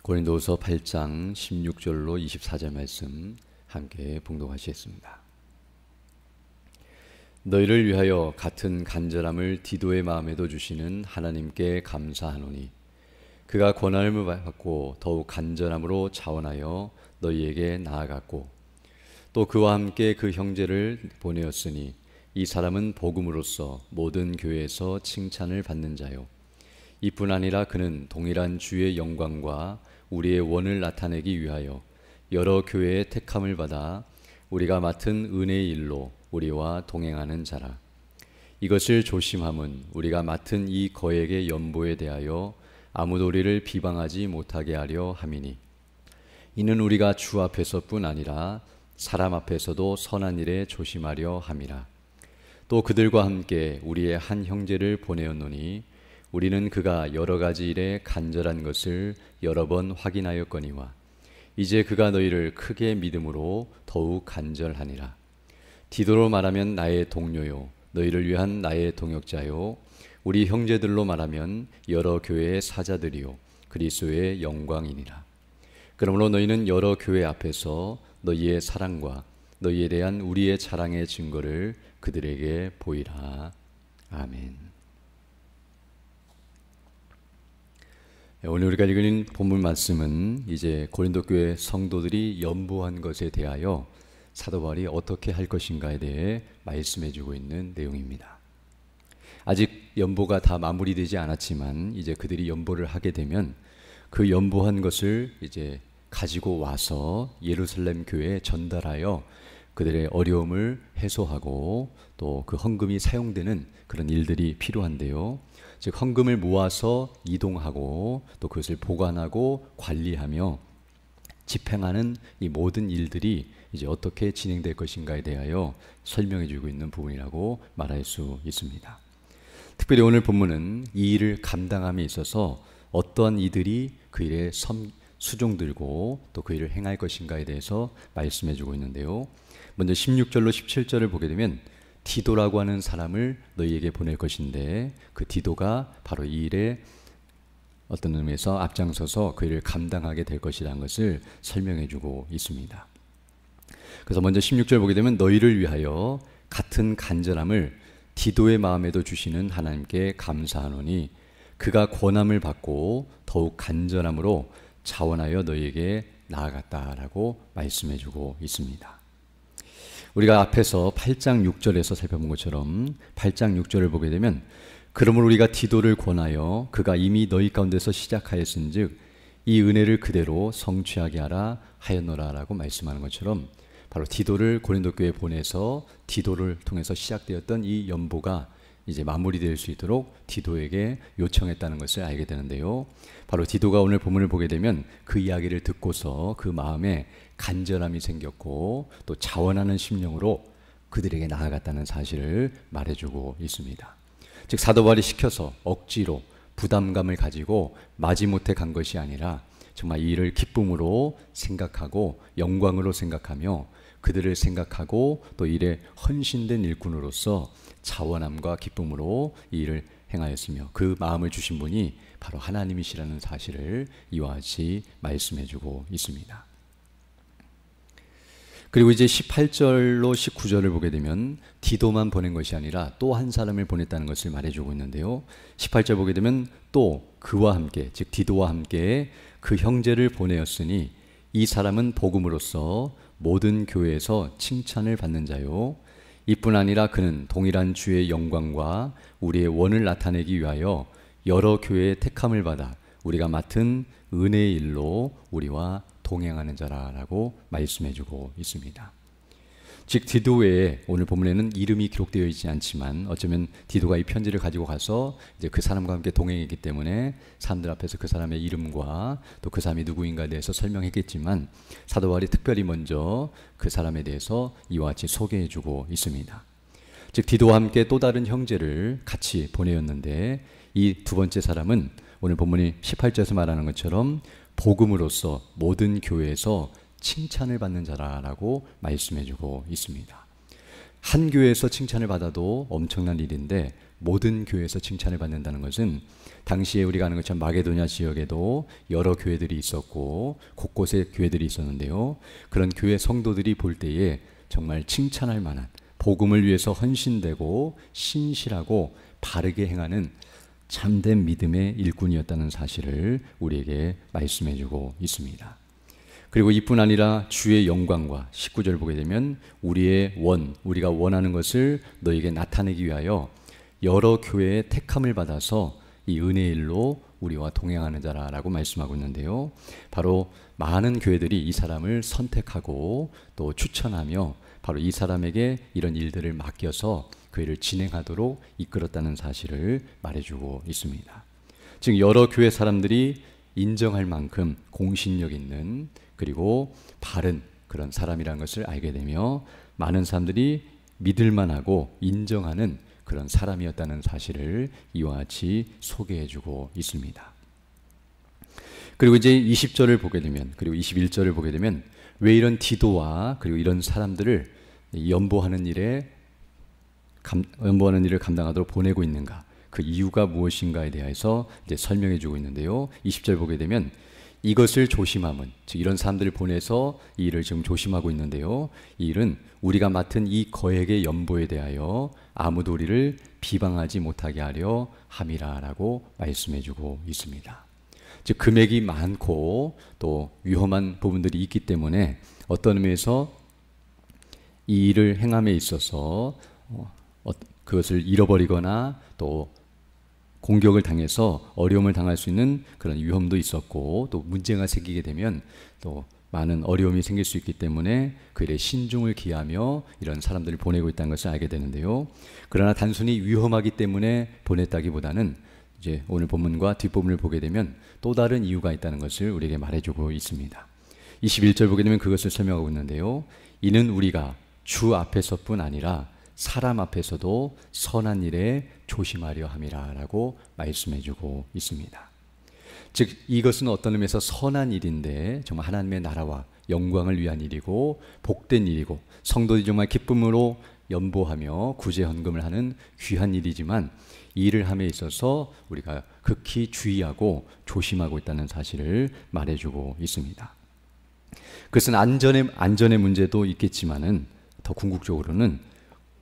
고린도후서 8장 16절로 24절 말씀 함께 봉독하시겠습니다. 너희를 위하여 같은 간절함을 디도의 마음에도 주시는 하나님께 감사하노니 그가 권한을 받고 더욱 간절함으로 자원하여 너희에게 나아갔고 또 그와 함께 그 형제를 보내었으니 이 사람은 복음으로써 모든 교회에서 칭찬을 받는 자요 이뿐 아니라 그는 동일한 주의 영광과 우리의 원을 나타내기 위하여 여러 교회의 택함을 받아 우리가 맡은 은혜의 일로 우리와 동행하는 자라. 이것을 조심함은 우리가 맡은 이 거액의 연보에 대하여 아무도 우리를 비방하지 못하게 하려 함이니 이는 우리가 주 앞에서뿐 아니라 사람 앞에서도 선한 일에 조심하려 함이라. 또 그들과 함께 우리의 한 형제를 보내었노니 우리는 그가 여러 가지 일에 간절한 것을 여러 번 확인하였거니와 이제 그가 너희를 크게 믿음으로 더욱 간절하니라. 디도로 말하면 나의 동료요 너희를 위한 나의 동역자요 우리 형제들로 말하면 여러 교회의 사자들이요 그리스도의 영광이니라. 그러므로 너희는 여러 교회 앞에서 너희의 사랑과 너희에 대한 우리의 자랑의 증거를 그들에게 보이라. 아멘. 오늘 우리가 읽은 본문 말씀은 이제 고린도 교회 성도들이 연보한 것에 대하여 사도 바울이 어떻게 할 것인가에 대해 말씀해 주고 있는 내용입니다. 아직 연보가 다 마무리되지 않았지만 이제 그들이 연보를 하게 되면 그 연보한 것을 이제 가지고 와서 예루살렘 교회에 전달하여 그들의 어려움을 해소하고 또 그 헌금이 사용되는 그런 일들이 필요한데요. 즉 헌금을 모아서 이동하고 또 그것을 보관하고 관리하며 집행하는 이 모든 일들이 이제 어떻게 진행될 것인가에 대하여 설명해 주고 있는 부분이라고 말할 수 있습니다. 특별히 오늘 본문은 이 일을 감당함에 있어서 어떠한 이들이 그 일에 수종들고 또 그 일을 행할 것인가에 대해서 말씀해 주고 있는데요. 먼저 16절로 17절을 보게 되면 디도라고 하는 사람을 너희에게 보낼 것인데 그 디도가 바로 이 일에 어떤 의미에서 앞장서서 그 일을 감당하게 될 것이라는 것을 설명해 주고 있습니다. 그래서 먼저 16절 보게 되면 너희를 위하여 같은 간절함을 디도의 마음에도 주시는 하나님께 감사하노니 그가 권함을 받고 더욱 간절함으로 자원하여 너희에게 나아갔다라고 말씀해 주고 있습니다. 우리가 앞에서 8장 6절에서 살펴본 것처럼 8장 6절을 보게 되면 그러므로 우리가 디도를 권하여 그가 이미 너희 가운데서 시작하였은즉 이 은혜를 그대로 성취하게 하라 하였노라 라고 말씀하는 것처럼 바로 디도를 고린도 교회에 보내서 디도를 통해서 시작되었던 이 연보가 이제 마무리될 수 있도록 디도에게 요청했다는 것을 알게 되는데요. 바로 디도가 오늘 본문을 보게 되면 그 이야기를 듣고서 그 마음에 간절함이 생겼고 또 자원하는 심령으로 그들에게 나아갔다는 사실을 말해주고 있습니다. 즉 사도 바울이 시켜서 억지로 부담감을 가지고 마지못해 간 것이 아니라 정말 이 일을 기쁨으로 생각하고 영광으로 생각하며 그들을 생각하고 또 일에 헌신된 일꾼으로서 자원함과 기쁨으로 이 일을 행하였으며 그 마음을 주신 분이 바로 하나님이시라는 사실을 이와 같이 말씀해주고 있습니다. 그리고 이제 18절로 19절을 보게 되면 디도만 보낸 것이 아니라 또 한 사람을 보냈다는 것을 말해주고 있는데요. 18절 보게 되면 또 그와 함께 즉 디도와 함께 그 형제를 보내었으니 이 사람은 복음으로써 모든 교회에서 칭찬을 받는 자요 이뿐 아니라 그는 동일한 주의 영광과 우리의 원을 나타내기 위하여 여러 교회의 택함을 받아 우리가 맡은 은혜의 일로 우리와 동행하는 자라라고 말씀해주고 있습니다. 즉 디도 외에 오늘 본문에는 이름이 기록되어 있지 않지만 어쩌면 디도가 이 편지를 가지고 가서 이제 그 사람과 함께 동행했기 때문에 사람들 앞에서 그 사람의 이름과 또 그 사람이 누구인가에 대해서 설명했겠지만 사도 바울이 특별히 먼저 그 사람에 대해서 이와 같이 소개해주고 있습니다. 즉 디도와 함께 또 다른 형제를 같이 보내었는데 이 두 번째 사람은 오늘 본문이 18절에서 말하는 것처럼 복음으로써 모든 교회에서 칭찬을 받는 자라라고 말씀해주고 있습니다. 한 교회에서 칭찬을 받아도 엄청난 일인데 모든 교회에서 칭찬을 받는다는 것은 당시에 우리가 아는 것처럼 마게도냐 지역에도 여러 교회들이 있었고 곳곳에 교회들이 있었는데요. 그런 교회 성도들이 볼 때에 정말 칭찬할 만한, 복음을 위해서 헌신되고 신실하고 바르게 행하는 참된 믿음의 일꾼이었다는 사실을 우리에게 말씀해 주고 있습니다. 그리고 이뿐 아니라 주의 영광과 19절 보게 되면 우리가 원하는 것을 너에게 나타내기 위하여 여러 교회의 택함을 받아서 이 은혜의 일로 우리와 동행하는 자라라고 말씀하고 있는데요. 바로 많은 교회들이 이 사람을 선택하고 또 추천하며 바로 이 사람에게 이런 일들을 맡겨서 교회를 진행하도록 이끌었다는 사실을 말해주고 있습니다. 즉 여러 교회 사람들이 인정할 만큼 공신력 있는 그리고 바른 그런 사람이라는 것을 알게 되며 많은 사람들이 믿을만하고 인정하는 그런 사람이었다는 사실을 이와 같이 소개해주고 있습니다. 그리고 이제 20절을 보게 되면, 그리고 21절을 보게 되면 왜 이런 디도와 그리고 이런 사람들을 연보하는 일을 감당하도록 보내고 있는가, 그 이유가 무엇인가에 대해서 이제 설명해주고 있는데요. 20절 보게 되면 이것을 조심함은, 즉 이런 사람들을 보내서 이 일을 지금 조심하고 있는데요. 이 일은 우리가 맡은 이 거액의 연보에 대하여 아무도 우리를 비방하지 못하게 하려 함이라라고 말씀해주고 있습니다. 즉 금액이 많고 또 위험한 부분들이 있기 때문에 어떤 의미에서 이 일을 행함에 있어서 그것을 잃어버리거나 또 공격을 당해서 어려움을 당할 수 있는 그런 위험도 있었고 또 문제가 생기게 되면 또 많은 어려움이 생길 수 있기 때문에 그 일에 신중을 기하며 이런 사람들을 보내고 있다는 것을 알게 되는데요. 그러나 단순히 위험하기 때문에 보냈다기보다는 이제 오늘 본문과 뒷부분을 보게 되면 또 다른 이유가 있다는 것을 우리에게 말해주고 있습니다. 21절 보게 되면 그것을 설명하고 있는데요. 이는 우리가 주 앞에서뿐 아니라 사람 앞에서도 선한 일에 조심하려 함이라 라고 말씀해주고 있습니다. 즉 이것은 어떤 의미에서 선한 일인데 정말 하나님의 나라와 영광을 위한 일이고 복된 일이고 성도들이 정말 기쁨으로 연보하며 구제 헌금을 하는 귀한 일이지만 이 일을 함에 있어서 우리가 극히 주의하고 조심하고 있다는 사실을 말해주고 있습니다. 그것은 안전의 문제도 있겠지만은 더 궁극적으로는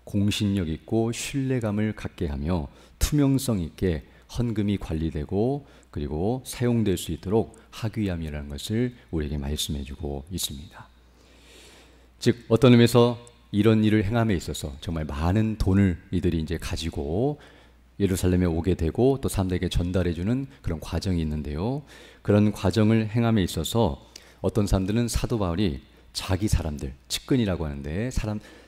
공신력 있고 신뢰감을 갖게 하며 투명성 있게 헌금이 관리되고 그리고 사용될 수 있도록 하기 위함이라는 것을 우리에게 말씀해주고 있습니다. 즉 어떤 의미에서 이런 일을 행함에 있어서 정말 많은 돈을 이들이 이제 가지고 예루살렘에 오게 되고 또 사람들에게 전달해주는 그런 과정이 있는데요. 그런 과정을 행함에 있어서 어떤 사람들은 사도 바울이 자기 사람들, 측근이라고 하는데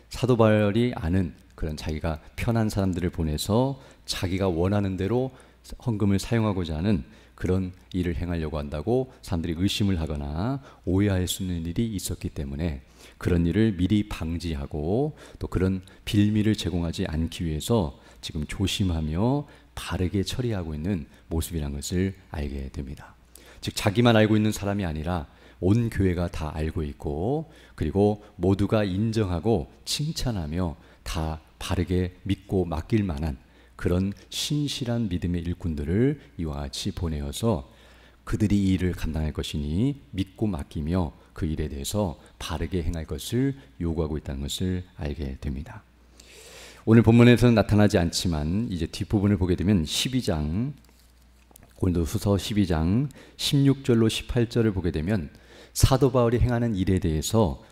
사도 바울이 아는 그런 자기가 편한 사람들을 보내서 자기가 원하는 대로 헌금을 사용하고자 하는 그런 일을 행하려고 한다고 사람들이 의심을 하거나 오해할 수 있는 일이 있었기 때문에 그런 일을 미리 방지하고 또 그런 빌미를 제공하지 않기 위해서 지금 조심하며 바르게 처리하고 있는 모습이라는 것을 알게 됩니다. 즉 자기만 알고 있는 사람이 아니라 온 교회가 다 알고 있고 그리고 모두가 인정하고 칭찬하며 다 바르게 믿고 맡길 만한 그런 신실한 믿음의 일꾼들을 이와 같이 보내어서 그들이 이 일을 감당할 것이니 믿고 맡기며 그 일에 대해서 바르게 행할 것을 요구하고 있다는 것을 알게 됩니다. 오늘 본문에서는 나타나지 않지만 이제 뒷부분을 보게 되면 12장 고린도후서 12장 16절로 18절을 보게 되면 사도 바울이 행하는 일에 대해서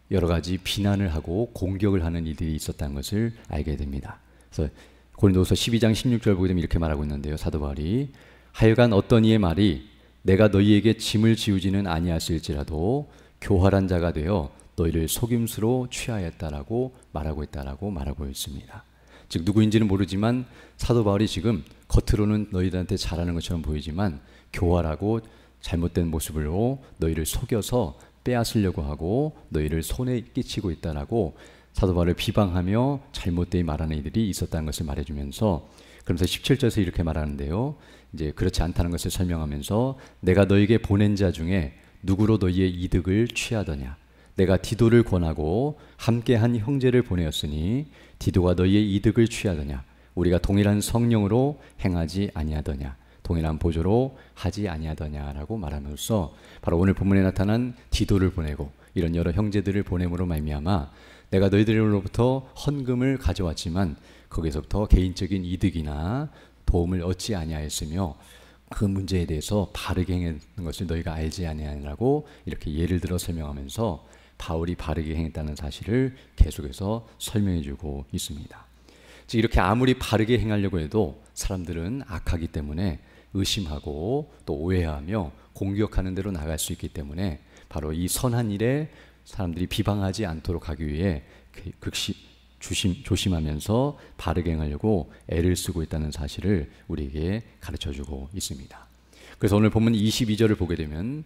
여러 가지 비난을 하고 공격을 하는 일들이 있었다는 것을 알게 됩니다. 그래서 고린도후서 12장 16절 보게 되면 이렇게 말하고 있는데요. 사도 바울이 하여간 어떤 이의 말이 내가 너희에게 짐을 지우지는 아니하였을지라도 교활한 자가 되어 너희를 속임수로 취하였다라고 말하고 있다라고 말하고 있습니다. 즉 누구인지는 모르지만 사도 바울이 지금 겉으로는 너희들한테 잘하는 것처럼 보이지만 교활하고 잘못된 모습으로 너희를 속여서 빼앗으려고 하고 너희를 손에 끼치고 있다라고 사도 바울을 비방하며 잘못되게 말하는 이들이 있었다는 것을 말해주면서 그러면서 17절에서 이렇게 말하는데요. 이제 그렇지 않다는 것을 설명하면서 내가 너희에게 보낸 자 중에 누구로 너희의 이득을 취하더냐. 내가 디도를 권하고 함께한 형제를 보내었으니 디도가 너희의 이득을 취하더냐. 우리가 동일한 성령으로 행하지 아니하더냐, 동일한 보조로 하지 아니하더냐라고 말함으로써 바로 오늘 본문에 나타난 디도를 보내고 이런 여러 형제들을 보냄으로 말미암아 내가 너희들로부터 헌금을 가져왔지만 거기서부터 개인적인 이득이나 도움을 얻지 아니하였으며 그 문제에 대해서 바르게 행하는 것을 너희가 알지 아니하느라고 이렇게 예를 들어 설명하면서 바울이 바르게 행했다는 사실을 계속해서 설명해 주고 있습니다. 즉 이렇게 아무리 바르게 행하려고 해도 사람들은 악하기 때문에 의심하고 또 오해하며 공격하는 대로 나갈 수 있기 때문에 바로 이 선한 일에 사람들이 비방하지 않도록 하기 위해 조심하면서 바르게 행하려고 애를 쓰고 있다는 사실을 우리에게 가르쳐주고 있습니다. 그래서 오늘 본문 22절을 보게 되면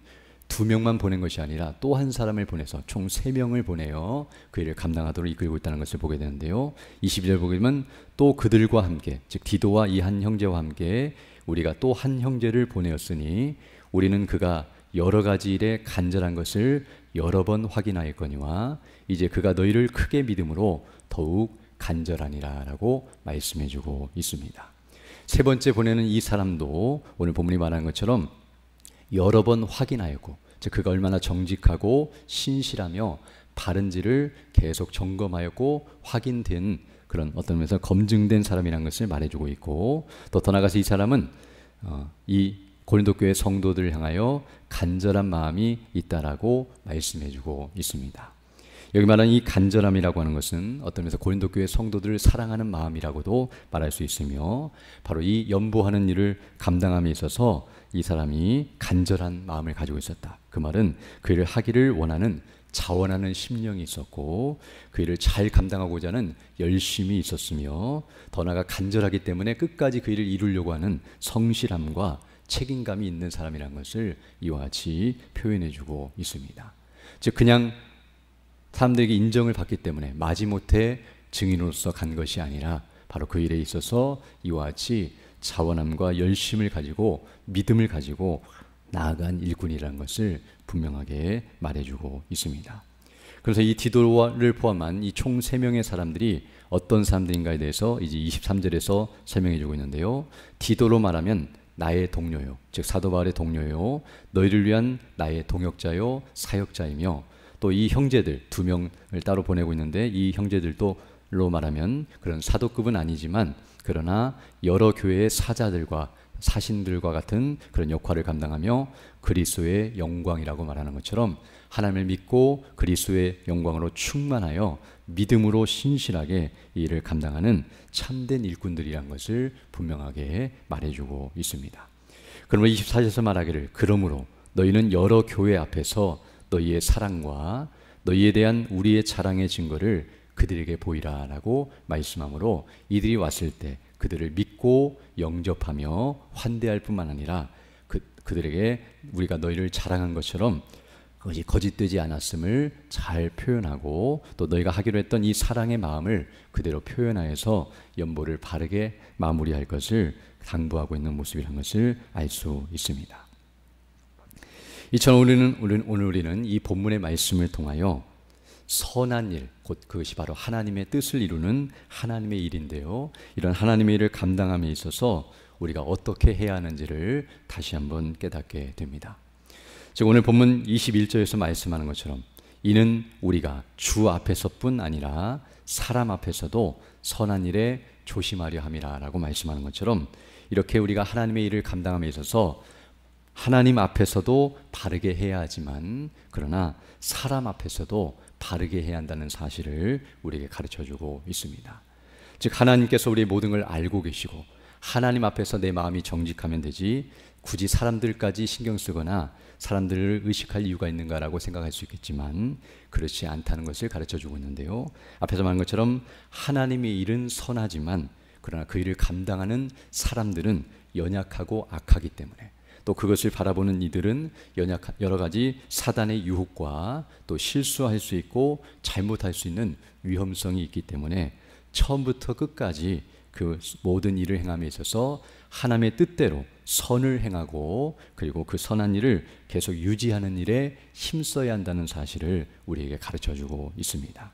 2명만 보낸 것이 아니라 또 한 사람을 보내서 총 3명을 보내어 그 일을 감당하도록 이끌고 있다는 것을 보게 되는데요. 22절 보게 되면 또 그들과 함께, 즉 디도와 이 한 형제와 함께 우리가 또 한 형제를 보내었으니 우리는 그가 여러 가지 일에 간절한 것을 여러 번 확인하였거니와 이제 그가 너희를 크게 믿음으로 더욱 간절하니라 라고 말씀해 주고 있습니다. 세 번째 보내는 이 사람도 오늘 본문이 말하는 것처럼 여러 번 확인하였고, 즉 그가 얼마나 정직하고 신실하며 바른지를 계속 점검하였고 확인된 그런 어떤 면에서 검증된 사람이라는 것을 말해주고 있고, 또 더 나아가서 이 사람은 이 고린도 교회 성도들을 향하여 간절한 마음이 있다라고 말씀해주고 있습니다. 여기 말하는 이 간절함이라고 하는 것은 어떤 면에서 고린도 교회 성도들을 사랑하는 마음이라고도 말할 수 있으며, 바로 이 연보하는 일을 감당함에 있어서 이 사람이 간절한 마음을 가지고 있었다. 그 말은 그 일을 하기를 원하는 자원하는 심령이 있었고 그 일을 잘 감당하고자 하는 열심이 있었으며, 더 나아가 간절하기 때문에 끝까지 그 일을 이루려고 하는 성실함과 책임감이 있는 사람이라는 것을 이와 같이 표현해주고 있습니다. 즉 그냥 사람들에게 인정을 받기 때문에 마지못해 증인으로서 간 것이 아니라 바로 그 일에 있어서 이와 같이 자원함과 열심을 가지고 믿음을 가지고 나아간 일꾼이라는 것을 분명하게 말해주고 있습니다. 그래서 이 디도를 포함한 이 총 3명의 사람들이 어떤 사람들인가에 대해서 이제 23절에서 설명해주고 있는데요. 디도로 말하면 나의 동료요, 즉 사도 바울의 동료요, 너희를 위한 나의 동역자요 사역자이며, 또 이 형제들 2명을 따로 보내고 있는데 이 형제들도 로 말하면 그런 사도급은 아니지만 그러나 여러 교회의 사자들과 사신들과 같은 그런 역할을 감당하며 그리스도의 영광이라고 말하는 것처럼 하나님을 믿고 그리스도의 영광으로 충만하여 믿음으로 신실하게 이 일을 감당하는 참된 일꾼들이란 것을 분명하게 말해주고 있습니다. 그러면 24절에서 말하기를 그러므로 너희는 여러 교회 앞에서 너희의 사랑과 너희에 대한 우리의 자랑의 증거를 그들에게 보이라 라고 말씀하므로 이들이 왔을 때 그들을 믿고 영접하며 환대할 뿐만 아니라 그들에게 우리가 너희를 자랑한 것처럼 그것이 거짓되지 않았음을 잘 표현하고 또 너희가 하기로 했던 이 사랑의 마음을 그대로 표현하여서 연보를 바르게 마무리할 것을 당부하고 있는 모습이라는 것을 알 수 있습니다. 이처럼 오늘 우리는 이 본문의 말씀을 통하여 선한 일, 곧 그것이 바로 하나님의 뜻을 이루는 하나님의 일인데요, 이런 하나님의 일을 감당함에 있어서 우리가 어떻게 해야 하는지를 다시 한번 깨닫게 됩니다. 즉 오늘 본문 21절에서 말씀하는 것처럼 이는 우리가 주 앞에서뿐 아니라 사람 앞에서도 선한 일에 조심하려 함이라 라고 말씀하는 것처럼 이렇게 우리가 하나님의 일을 감당함에 있어서 하나님 앞에서도 바르게 해야 하지만 그러나 사람 앞에서도 바르게 해야 한다는 사실을 우리에게 가르쳐주고 있습니다. 즉 하나님께서 우리의 모든 걸 알고 계시고 하나님 앞에서 내 마음이 정직하면 되지 굳이 사람들까지 신경 쓰거나 사람들을 의식할 이유가 있는가라고 생각할 수 있겠지만 그렇지 않다는 것을 가르쳐주고 있는데요, 앞에서 말한 것처럼 하나님의 일은 선하지만 그러나 그 일을 감당하는 사람들은 연약하고 악하기 때문에 또 그것을 바라보는 이들은 여러 가지 사단의 유혹과 또 실수할 수 있고 잘못할 수 있는 위험성이 있기 때문에 처음부터 끝까지 그 모든 일을 행함에 있어서 하나님의 뜻대로 선을 행하고 그리고 그 선한 일을 계속 유지하는 일에 힘써야 한다는 사실을 우리에게 가르쳐주고 있습니다.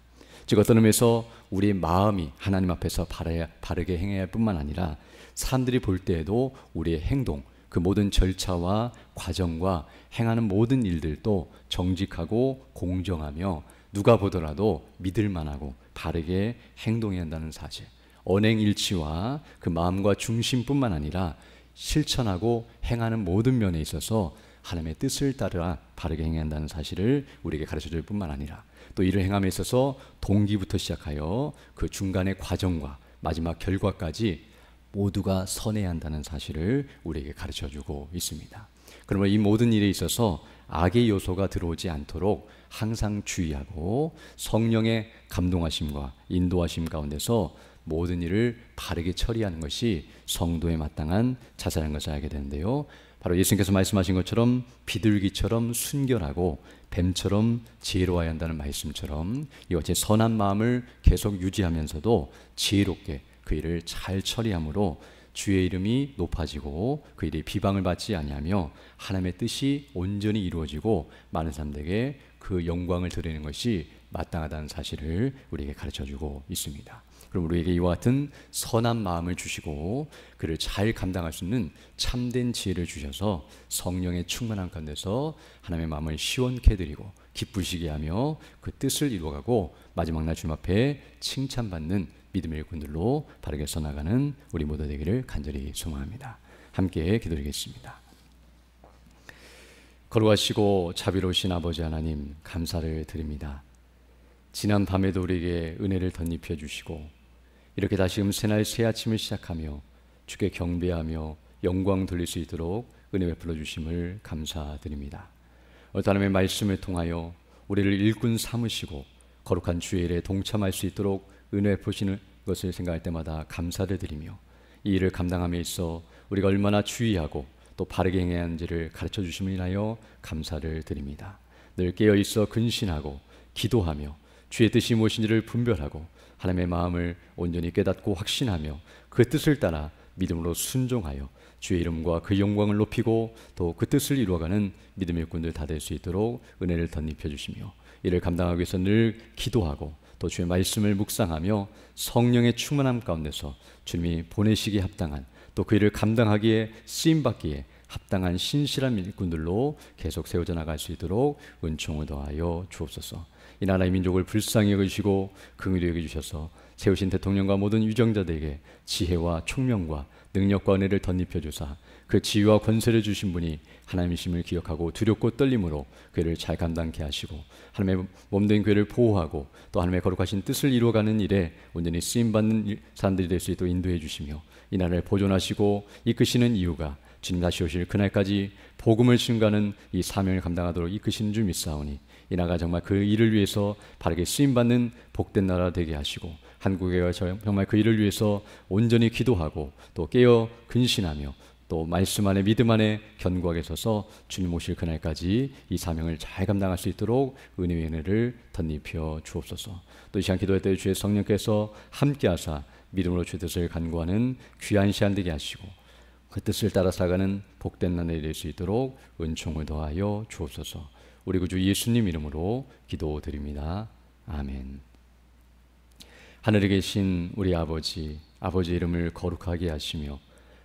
즉 어떤 의미에서 우리의 마음이 하나님 앞에서 바르게 행해야 할 뿐만 아니라 사람들이 볼 때에도 우리의 행동, 그 모든 절차와 과정과 행하는 모든 일들도 정직하고 공정하며 누가 보더라도 믿을 만하고 바르게 행동해야 한다는 사실, 언행일치와 그 마음과 중심뿐만 아니라 실천하고 행하는 모든 면에 있어서 하나님의 뜻을 따라 바르게 행해야 한다는 사실을 우리에게 가르쳐줄 뿐만 아니라 또 이를 행함에 있어서 동기부터 시작하여 그 중간의 과정과 마지막 결과까지 모두가 선해야 한다는 사실을 우리에게 가르쳐주고 있습니다. 그러면 이 모든 일에 있어서 악의 요소가 들어오지 않도록 항상 주의하고 성령의 감동하심과 인도하심 가운데서 모든 일을 바르게 처리하는 것이 성도에 마땅한 자세라는 것을 알게 되는데요. 바로 예수님께서 말씀하신 것처럼 비둘기처럼 순결하고 뱀처럼 지혜로워야 한다는 말씀처럼 이것의 선한 마음을 계속 유지하면서도 지혜롭게 그 일을 잘 처리함으로 주의 이름이 높아지고 그 일이 비방을 받지 아니하며 하나님의 뜻이 온전히 이루어지고 많은 사람들에게 그 영광을 드리는 것이 마땅하다는 사실을 우리에게 가르쳐주고 있습니다. 그럼 우리에게 이와 같은 선한 마음을 주시고 그를 잘 감당할 수 있는 참된 지혜를 주셔서 성령의 충만한 가운데서 하나님의 마음을 시원케 드리고 기쁘시게 하며 그 뜻을 이루어가고 마지막 날 주님 앞에 칭찬받는 믿음의 일꾼들로 바르게 써나가는 우리 모두 되기를 간절히 소망합니다. 함께 기도드리겠습니다. 거룩하시고 자비로우신 아버지 하나님, 감사를 드립니다. 지난 밤에도 우리에게 은혜를 덧입혀 주시고 이렇게 다시금 새날 새 아침을 시작하며 주께 경배하며 영광 돌릴 수 있도록 은혜 베풀어 주심을 감사드립니다. 오늘 하나님의 말씀을 통하여 우리를 일꾼 삼으시고 거룩한 주의 일에 동참할 수 있도록 은혜 베푸시는 것을 생각할 때마다 감사를 드리며 이 일을 감당함에 있어 우리가 얼마나 주의하고 또 바르게 행해야 하는지를 가르쳐 주심을 인하여 감사를 드립니다. 늘 깨어있어 근신하고 기도하며 주의 뜻이 무엇인지를 분별하고 하나님의 마음을 온전히 깨닫고 확신하며 그 뜻을 따라 믿음으로 순종하여 주의 이름과 그 영광을 높이고 또 그 뜻을 이루어가는 믿음의 일꾼들 다 될 수 있도록 은혜를 덧입혀 주시며 이를 감당하기 위해서 늘 기도하고 또 주의 말씀을 묵상하며 성령의 충만함 가운데서 주님이 보내시기에 합당한 또 그 일을 감당하기에 쓰임받기에 합당한 신실한 일꾼들로 계속 세워져 나갈 수 있도록 은총을 더하여 주옵소서. 이 나라의 민족을 불쌍히 여기시고 긍휼히 여기주셔서 세우신 대통령과 모든 유정자들에게 지혜와 총명과 능력과 은혜를 덧입혀 주사 그 지위와 권세를 주신 분이 하나님이심을 기억하고 두렵고 떨림으로 그 일을 잘 감당케 하시고 하나님의 몸된 교회를 보호하고 또 하나님의 거룩하신 뜻을 이루어가는 일에 온전히 쓰임받는 사람들이 될 수 있도록 인도해 주시며 이 나라를 보존하시고 이끄시는 이유가 주님 다시 오실 그날까지 복음을 증가하는 이 사명을 감당하도록 이끄시는 줄 믿사오니 이 나라가 정말 그 일을 위해서 바르게 쓰임받는 복된 나라 되게 하시고 한국에 정말 그 일을 위해서 온전히 기도하고 또 깨어 근신하며 또 말씀 안에 믿음 안에 견고하게 서서 주님 오실 그날까지 이 사명을 잘 감당할 수 있도록 은혜의 은혜를 덧입혀 주옵소서. 또 이 시간 기도할 때 주의 성령께서 함께하사 믿음으로 주의 뜻을 간구하는 귀한 시간 되게 하시고 그 뜻을 따라 살아가는 복된 날이 될 수 있도록 은총을 더하여 주옵소서. 우리 구주 예수님 이름으로 기도드립니다. 아멘. 하늘에 계신 우리 아버지, 아버지의 이름을 거룩하게 하시며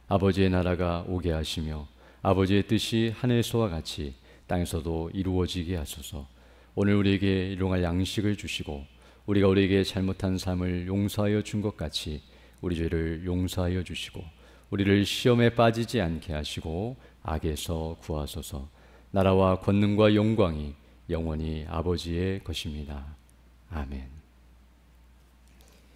아버지의 나라가 오게 하시며 아버지의 뜻이 하늘에서와 같이 땅에서도 이루어지게 하소서. 오늘 우리에게 일용할 양식을 주시고 우리가 우리에게 잘못한 삶을 용서하여 준 것 같이 우리 죄를 용서하여 주시고 우리를 시험에 빠지지 않게 하시고 악에서 구하소서. 나라와 권능과 영광이 영원히 아버지의 것입니다. 아멘.